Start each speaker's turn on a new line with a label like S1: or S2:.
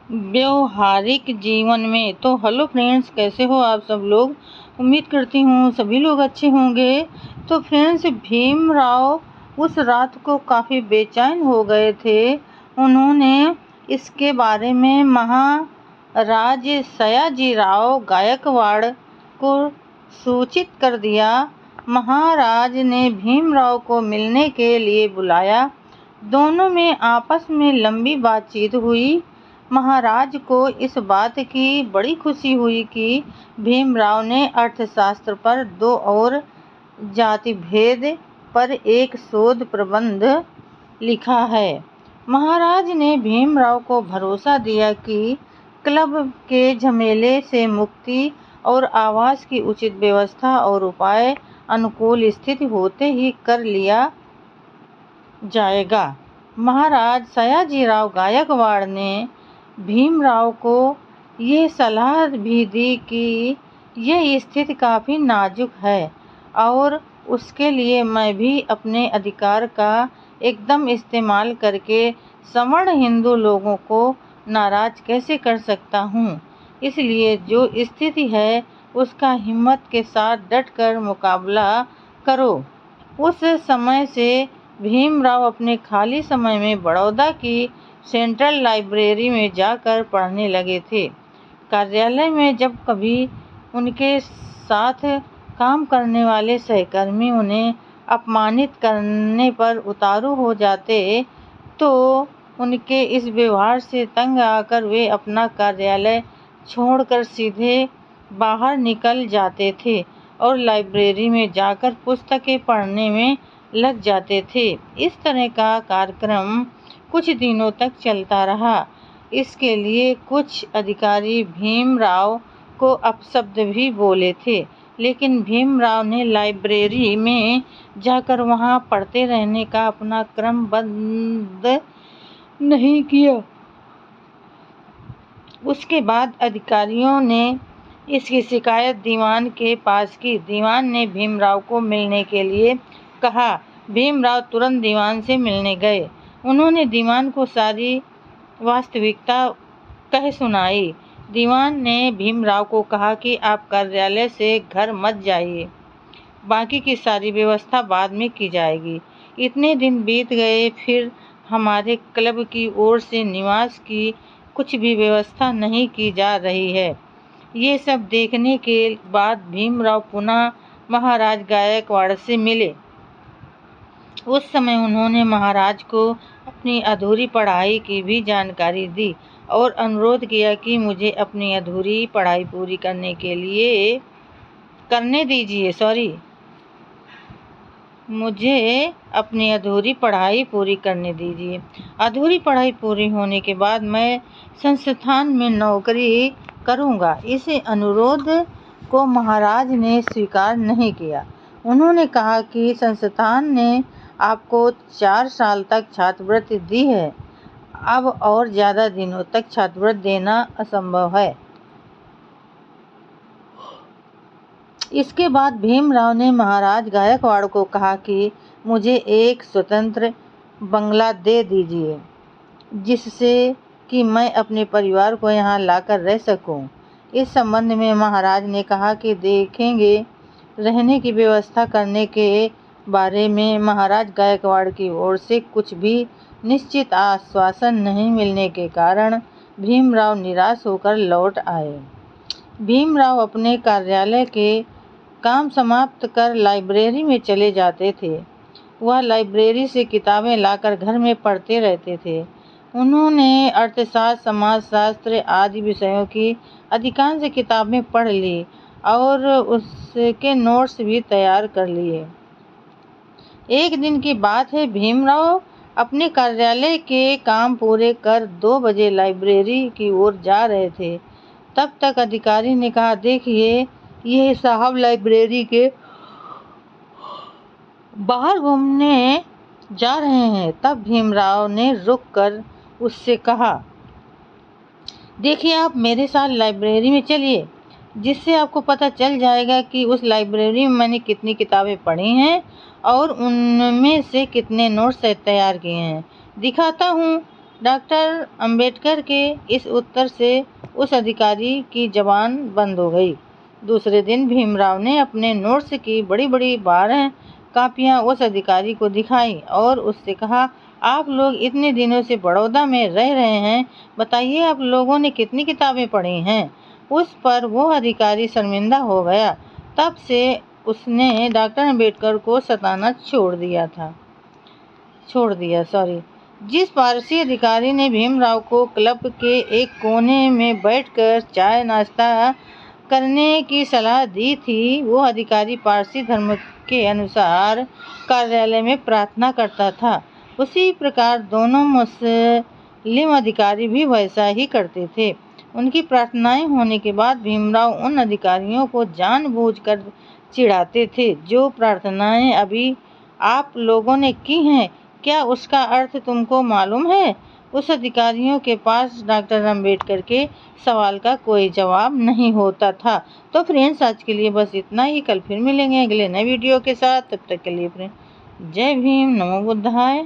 S1: व्यवहारिक जीवन में। तो हेलो फ्रेंड्स, कैसे हो आप सब लोग। उम्मीद करती हूँ सभी लोग अच्छे होंगे। तो फ्रेंड्स, भीमराव उस रात को काफ़ी बेचैन हो गए थे। उन्होंने इसके बारे में महाराज सयाजीराव गायकवाड़ को सूचित कर दिया। महाराज ने भीमराव को मिलने के लिए बुलाया। दोनों में आपस में लंबी बातचीत हुई। महाराज को इस बात की बड़ी खुशी हुई कि भीमराव ने अर्थशास्त्र पर 2 और जाति भेद पर एक शोध प्रबंध लिखा है। महाराज ने भीमराव को भरोसा दिया कि क्लब के झमेले से मुक्ति और आवास की उचित व्यवस्था और उपाय अनुकूल स्थिति होते ही कर लिया जाएगा। महाराज सयाजीराव गायकवाड़ ने भीमराव को ये सलाह भी दी कि यह स्थिति काफ़ी नाजुक है और उसके लिए मैं भी अपने अधिकार का एकदम इस्तेमाल करके सवर्ण हिंदू लोगों को नाराज कैसे कर सकता हूँ। इसलिए जो स्थिति है उसका हिम्मत के साथ डटकर मुकाबला करो। उस समय से भीमराव अपने खाली समय में बड़ौदा की सेंट्रल लाइब्रेरी में जाकर पढ़ने लगे थे। कार्यालय में जब कभी उनके साथ काम करने वाले सहकर्मी उन्हें अपमानित करने पर उतारू हो जाते तो उनके इस व्यवहार से तंग आकर वे अपना कार्यालय छोड़कर सीधे बाहर निकल जाते थे और लाइब्रेरी में जाकर पुस्तकें पढ़ने में लग जाते थे। इस तरह का कार्यक्रम कुछ दिनों तक चलता रहा। इसके लिए कुछ अधिकारी भीमराव को अपशब्द भी बोले थे, लेकिन भीमराव ने लाइब्रेरी में जाकर वहां पढ़ते रहने का अपना क्रम बंद नहीं किया। उसके बाद अधिकारियों ने इसकी शिकायत दीवान के पास की। दीवान ने भीमराव को मिलने के लिए कहा। भीमराव तुरंत दीवान से मिलने गए। उन्होंने दीवान को सारी वास्तविकता कह सुनाई। दीवान ने भीमराव को कहा कि आप कार्यालय से घर मत जाइए, बाकी की सारी व्यवस्था बाद में की जाएगी। इतने दिन बीत गए, फिर हमारे क्लब की ओर से निवास की कुछ भी व्यवस्था नहीं की जा रही है। ये सब देखने के बाद भीमराव पुनः महाराज गायकवाड़ से मिले। उस समय उन्होंने महाराज को अपनी अधूरी पढ़ाई की भी जानकारी दी और अनुरोध किया कि मुझे अपनी अधूरी पढ़ाई पूरी करने दीजिए। मुझे अपनी अधूरी पढ़ाई पूरी करने दीजिए। अधूरी पढ़ाई पूरी होने के बाद मैं संस्थान में नौकरी करूंगा। इस अनुरोध को महाराज ने स्वीकार नहीं किया। उन्होंने कहा कि संस्थान ने आपको 4 साल तक छात्रवृत्ति दी है, अब और ज़्यादा दिनों तक छात्रवृत्ति देना असंभव है। इसके बाद भीमराव ने महाराज गायकवाड़ को कहा कि मुझे एक स्वतंत्र बंगला दे दीजिए, जिससे कि मैं अपने परिवार को यहाँ लाकर रह सकूं। इस संबंध में महाराज ने कहा कि देखेंगे। रहने की व्यवस्था करने के बारे में महाराज गायकवाड़ की ओर से कुछ भी निश्चित आश्वासन नहीं मिलने के कारण भीमराव निराश होकर लौट आए। भीमराव अपने कार्यालय के काम समाप्त कर लाइब्रेरी में चले जाते थे। वह लाइब्रेरी से किताबें लाकर घर में पढ़ते रहते थे। उन्होंने अर्थशास्त्र, समाजशास्त्र आदि विषयों की अधिकांश किताबें पढ़ ली और उसके नोट्स भी तैयार कर लिए। एक दिन की बात है, भीमराव अपने कार्यालय के काम पूरे कर 2 बजे लाइब्रेरी की ओर जा रहे थे। तब तक अधिकारी ने कहा, देखिए ये साहब लाइब्रेरी के बाहर घूमने जा रहे हैं। तब भीमराव ने रुककर उससे कहा, देखिए आप मेरे साथ लाइब्रेरी में चलिए, जिससे आपको पता चल जाएगा कि उस लाइब्रेरी में मैंने कितनी किताबें पढ़ी हैं और उनमें से कितने नोट्स तैयार किए हैं। दिखाता हूँ। डॉक्टर अंबेडकर के इस उत्तर से उस अधिकारी की जबान बंद हो गई। दूसरे दिन भीमराव ने अपने नोट्स की बड़ी बड़ी 12 कापियां उस अधिकारी को दिखाई और उससे कहा, आप लोग इतने दिनों से बड़ौदा में रह रहे हैं, बताइए आप लोगों ने कितनी किताबें पढ़ी हैं। उस पर वो अधिकारी शर्मिंदा हो गया। तब से उसने डॉक्टर अंबेडकर को सताना छोड़ दिया। जिस पारसी अधिकारी ने भीमराव को क्लब के एक कोने में बैठकर चाय नाश्ता करने की सलाह दी थी, वो अधिकारी पारसी धर्म के अनुसार कार्यालय में प्रार्थना करता था। उसी प्रकार दोनों मुस्लिम अधिकारी भी वैसा ही करते थे। उनकी प्रार्थनाएं होने के बाद भीमराव उन अधिकारियों को जानबूझकर चिढ़ाते थे। जो प्रार्थनाएं अभी आप लोगों ने की हैं, क्या उसका अर्थ तुमको मालूम है? उस अधिकारियों के पास डॉक्टर अंबेडकर के सवाल का कोई जवाब नहीं होता था। तो फ्रेंड्स, आज के लिए बस इतना ही। कल फिर मिलेंगे अगले नए वीडियो के साथ। तब तक के लिए फ्रेंड्स, जय भीम, नमो बुद्धाय।